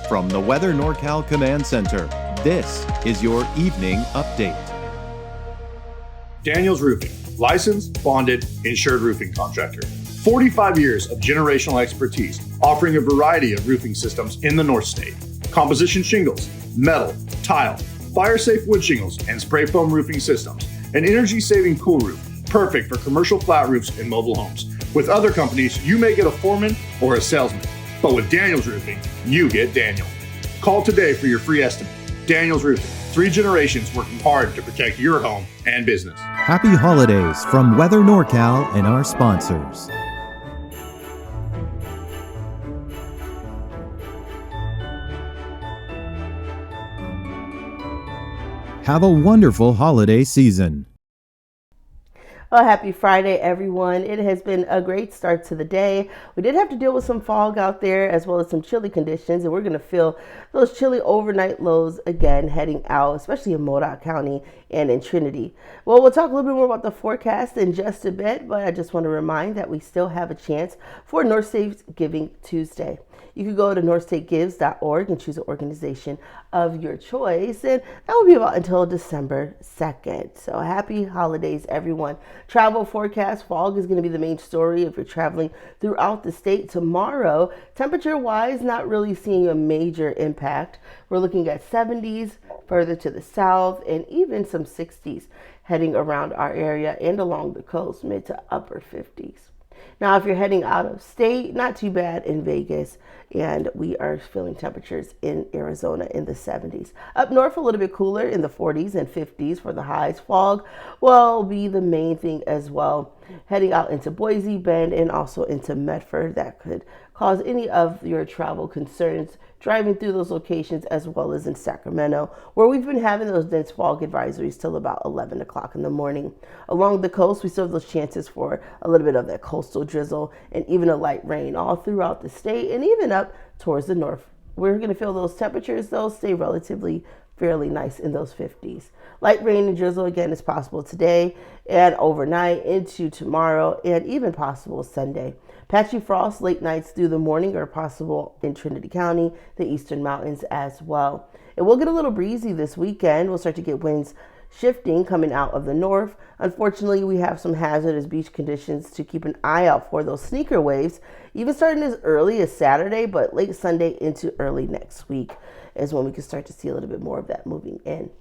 From the Weather NorCal Command Center, this is your evening update. Daniels Roofing, licensed, bonded, insured roofing contractor. 45 years of generational expertise, offering a variety of roofing systems in the North State. Composition shingles, metal, tile, fire-safe wood shingles, and spray foam roofing systems. An energy-saving cool roof, perfect for commercial flat roofs and mobile homes. With other companies, you may get a foreman or a salesman. But with Daniels Roofing, you get Daniel. Call today for your free estimate. Daniels Roofing, 3 generations working hard to protect your home and business. Happy holidays from Weather NorCal and our sponsors. Have a wonderful holiday season. Well, happy Friday, everyone. It has been a great start to the day. We did have to deal with some fog out there as well as some chilly conditions, and we're going to feel those chilly overnight lows again heading out, especially in Modoc County and in Trinity. Well, we'll talk a little bit more about the forecast in just a bit, but I just want to remind that we still have a chance for North State's Giving Tuesday. You can go to northstategives.org and choose an organization of your choice, and that will be about until December 2nd. So happy holidays, everyone. Travel forecast, fog is going to be the main story if you're traveling throughout the state tomorrow. Temperature-wise, not really seeing a major impact. We're looking at 70s further to the south and even some 60s heading around our area and along the coast, mid to upper 50s. Now, if you're heading out of state, not too bad in Vegas, and we are feeling temperatures in Arizona in the 70s. Up north, a little bit cooler in the 40s and 50s for the highs. Fog will be the main thing as well. Heading out into Boise, Bend, and also into Medford, that could cause any of your travel concerns driving through those locations, as well as in Sacramento, where we've been having those dense fog advisories till about 11 o'clock in the morning. Along the coast, we still have those chances for a little bit of that coastal drizzle and even a light rain all throughout the state and even up towards the north. We're going to feel those temperatures, though, stay relatively fairly nice in those 50s. Light rain and drizzle again is possible today and overnight into tomorrow and even possible Sunday. Patchy frost late nights through the morning are possible in Trinity County, the eastern mountains as well. It will get a little breezy this weekend. We'll start to get winds shifting coming out of the north. Unfortunately, we have some hazardous beach conditions to keep an eye out for, those sneaker waves, even starting as early as Saturday, but late Sunday into early next week is when we can start to see a little bit more of that moving in.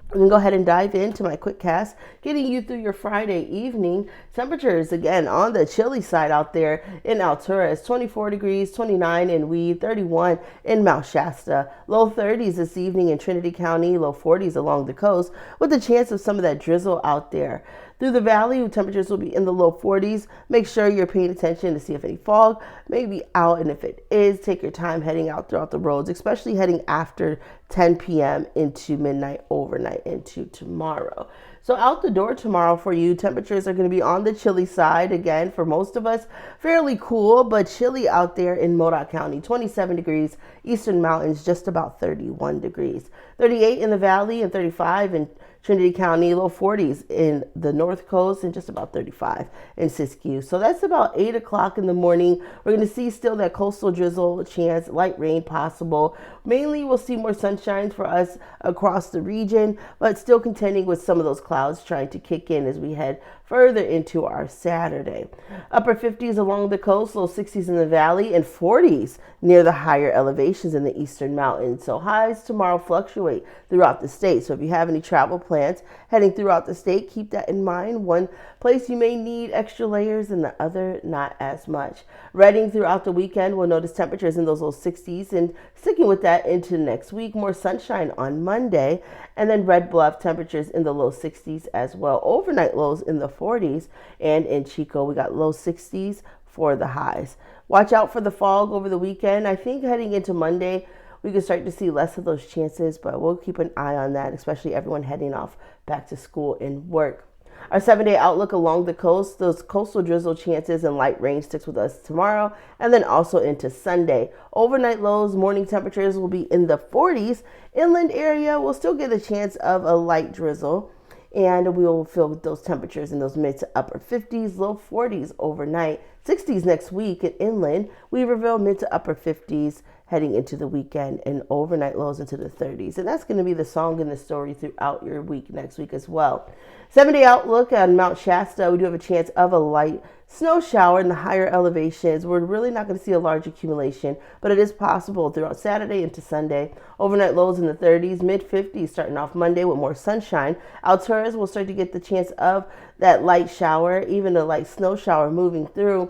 I'm going to go ahead and dive into my quick cast, getting you through your Friday evening. Temperatures, again, on the chilly side out there in Altura is 24 degrees, 29 in Weed, 31 in Mount Shasta. Low 30s this evening in Trinity County, low 40s along the coast, with a chance of some of that drizzle out there. Through the valley, temperatures will be in the low 40s. Make sure you're paying attention to see if any fog may be out, and if it is, take your time heading out throughout the roads, especially heading after 10 p.m. into midnight, overnight into tomorrow. So out the door tomorrow for you, temperatures are going to be on the chilly side. Again, for most of us, fairly cool, but chilly out there in Modoc County. 27 degrees, eastern mountains, just about 31 degrees. 38 in the valley and 35 in Trinity County, low 40s in the north coast and just about 35 in Siskiyou. So that's about 8 o'clock in the morning. We're going to see still that coastal drizzle chance, light rain possible. Mainly we'll see more sunshine for us across the region, but still contending with some of those clouds trying to kick in as we head further into our Saturday. Upper 50s along the coast, low 60s in the valley, and 40s near the higher elevations in the eastern mountains. So highs tomorrow fluctuate throughout the state. So if you have any travel plans heading throughout the state, keep that in mind. One place you may need extra layers and the other not as much. Reading throughout the weekend, we'll notice temperatures in those low 60s and sticking with that into next week. More sunshine on Monday, and then Red Bluff temperatures in the low 60s as well. Overnight lows in the 40s, and in Chico we got low 60s for the highs. Watch out for the fog over the weekend. I think heading into Monday we can start to see less of those chances, but we'll keep an eye on that, especially everyone heading off back to school and work. Our 7-day outlook along the coast, those coastal drizzle chances and light rain sticks with us tomorrow and then also into Sunday. Overnight lows, morning temperatures will be in the 40s. Inland area will still get a chance of a light drizzle, and we will feel those temperatures in those mid to upper 50s, low 40s overnight. 60s next week at inland. Weaverville, mid to upper 50s heading into the weekend, and overnight lows into the 30s. And that's going to be the song and the story throughout your week next week as well. 7-day outlook on Mount Shasta, we do have a chance of a light snow shower in the higher elevations. We're really not going to see a large accumulation, but it is possible throughout Saturday into Sunday. Overnight lows in the 30s, mid-50s starting off Monday with more sunshine. Alturas will start to get the chance of that light shower, even a light snow shower moving through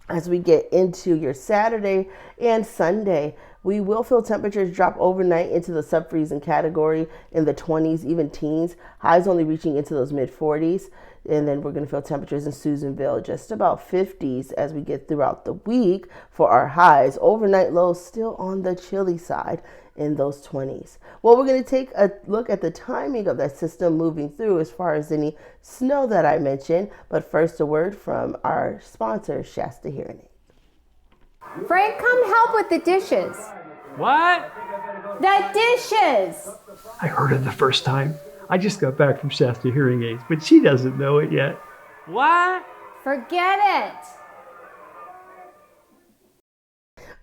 as we get into your Saturday and Sunday. We will feel temperatures drop overnight into the sub-freezing category in the 20s, even teens. Highs only reaching into those mid-40s. And then we're going to feel temperatures in Susanville just about 50s as we get throughout the week for our highs. Overnight lows still on the chilly side in those 20s. Well, we're going to take a look at the timing of that system moving through as far as any snow that I mentioned. But first, a word from our sponsor, Shasta Hearing Aid. Frank, come help with the dishes. What? The dishes! I heard it the first time. I just got back from Shasta Hearing Aids, but she doesn't know it yet. What? Forget it.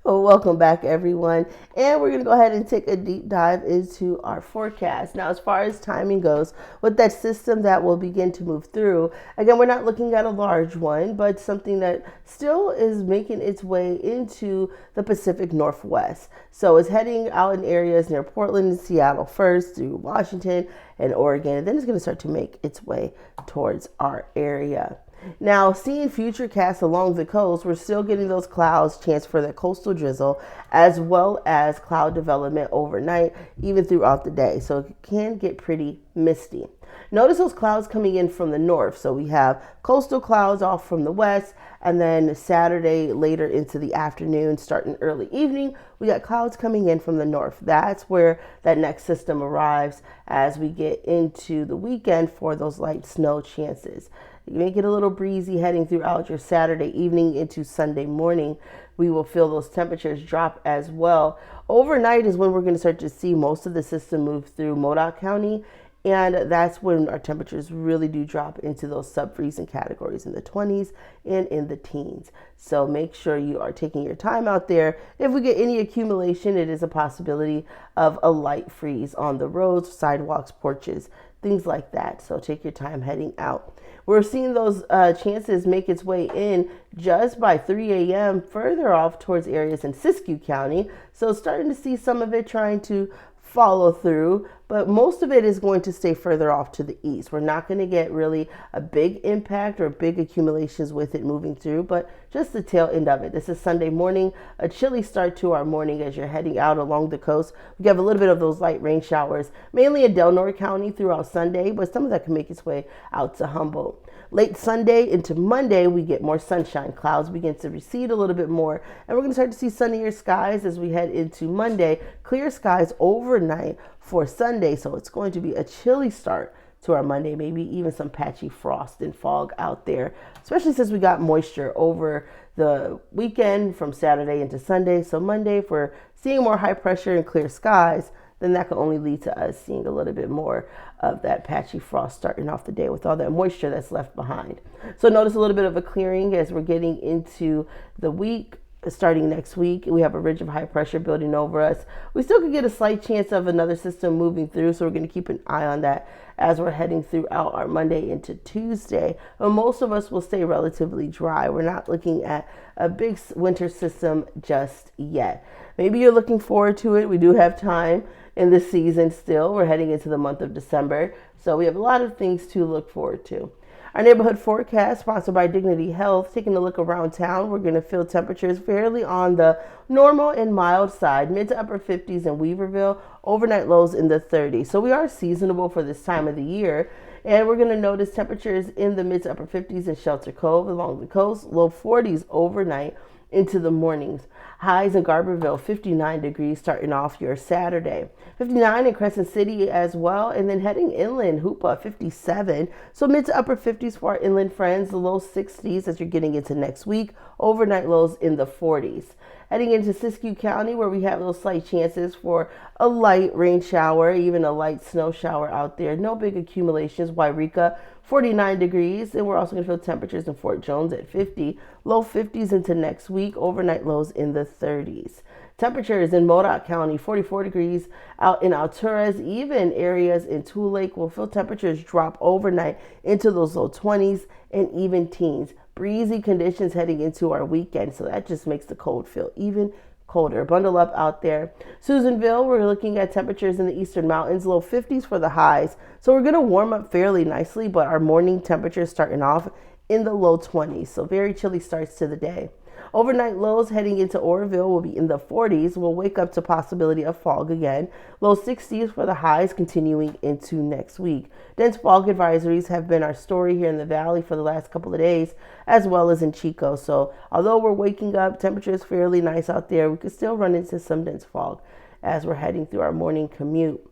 Well, welcome back, everyone. And we're going to go ahead and take a deep dive into our forecast. Now, as far as timing goes, with that system that will begin to move through, again, we're not looking at a large one, but something that still is making its way into the Pacific Northwest. So it's heading out in areas near Portland and Seattle first, through Washington and Oregon, and then it's going to start to make its way towards our area. Now, seeing future casts along the coast, we're still getting those clouds, chance for that coastal drizzle, as well as cloud development overnight, even throughout the day. So it can get pretty misty. Notice those clouds coming in from the north. So we have coastal clouds off from the west, and then Saturday later into the afternoon, starting early evening, we got clouds coming in from the north. That's where that next system arrives as we get into the weekend for those light snow chances. You may get a little breezy heading throughout your Saturday evening into Sunday morning. We will feel those temperatures drop as well. Overnight is when we're going to start to see most of the system move through Modoc County, and that's when our temperatures really do drop into those sub-freezing categories in the 20s and in the teens. So make sure you are taking your time out there. If we get any accumulation, it is a possibility of a light freeze on the roads, sidewalks, porches, things like that. So take your time heading out. We're seeing those chances make its way in just by 3 a.m. further off towards areas in Siskiyou County. So starting to see some of it trying to follow through, but most of it is going to stay further off to the east. We're not going to get really a big impact or big accumulations with it moving through, but just the tail end of it. This is Sunday morning, a chilly start to our morning as you're heading out along the coast. We have a little bit of those light rain showers, mainly in Delnor County throughout Sunday, but some of that can make its way out to Humboldt. Late Sunday into Monday, we get more sunshine. Clouds begin to recede a little bit more, and we're going to start to see sunnier skies as we head into Monday. Clear skies overnight for Sunday, so it's going to be a chilly start to our Monday, maybe even some patchy frost and fog out there, especially since we got moisture over the weekend from Saturday into Sunday. So Monday, if we're seeing more high pressure and clear skies, then that can only lead to us seeing a little bit more of that patchy frost starting off the day with all that moisture that's left behind. So notice a little bit of a clearing as we're getting into the week. Starting next week, we have a ridge of high pressure building over us. We still could get a slight chance of another system moving through, so we're going to keep an eye on that as we're heading throughout our Monday into Tuesday. But most of us will stay relatively dry. We're not looking at a big winter system just yet. Maybe you're looking forward to it. We do have time in the season still. We're heading into the month of December, so we have a lot of things to look forward to. Our neighborhood forecast, sponsored by Dignity Health. Taking a look around town, we're going to feel temperatures fairly on the normal and mild side, mid to upper 50s in Weaverville, overnight lows in the 30s. So we are seasonable for this time of the year, and we're going to notice temperatures in the mid to upper 50s in Shelter Cove along the coast, low 40s overnight into the mornings. Highs in Garberville, 59 degrees starting off your Saturday. 59 in Crescent City as well. And then heading inland, Hoopa, 57. So mid to upper 50s for our inland friends, the low 60s as you're getting into next week. Overnight lows in the 40s. Heading into Siskiyou County, where we have those slight chances for a light rain shower, even a light snow shower out there. No big accumulations. Wairika, 49 degrees. And we're also going to feel temperatures in Fort Jones at 50. Low 50s into next week. Overnight lows in the 30s. Temperatures in Modoc County, 44 degrees. Out in Alturas, even areas in Tule Lake will feel temperatures drop overnight into those low 20s and even teens. Breezy conditions heading into our weekend, so that just makes the cold feel even colder. Bundle up out there. Susanville, we're looking at temperatures in the eastern mountains, low 50s for the highs. So we're going to warm up fairly nicely, but our morning temperatures starting off in the low 20s. So very chilly starts to the day. Overnight lows heading into Oroville will be in the 40s. We'll wake up to possibility of fog again. Low 60s for the highs continuing into next week. Dense fog advisories have been our story here in the valley for the last couple of days, as well as in Chico. So although we're waking up, temperature is fairly nice out there, we could still run into some dense fog as we're heading through our morning commute.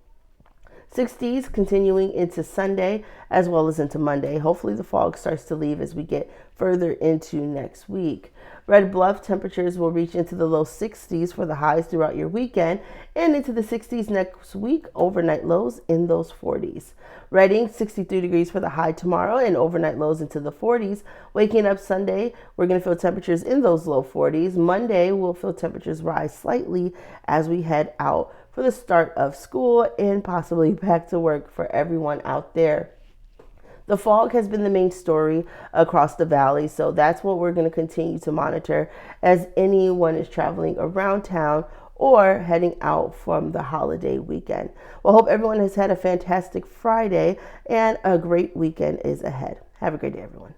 60s continuing into Sunday as well as into Monday. Hopefully the fog starts to leave as we get further into next week. Red Bluff temperatures will reach into the low 60s for the highs throughout your weekend and into the 60s next week. Overnight lows in those 40s. Redding, 63 degrees for the high tomorrow and overnight lows into the 40s. Waking up Sunday, we're going to feel temperatures in those low 40s. Monday, we'll feel temperatures rise slightly as we head out for the start of school and possibly back to work for everyone out there. The fog has been the main story across the valley, so that's what we're going to continue to monitor as anyone is traveling around town or heading out from the holiday weekend. Well, hope everyone has had a fantastic Friday and a great weekend is ahead. Have a great day, everyone.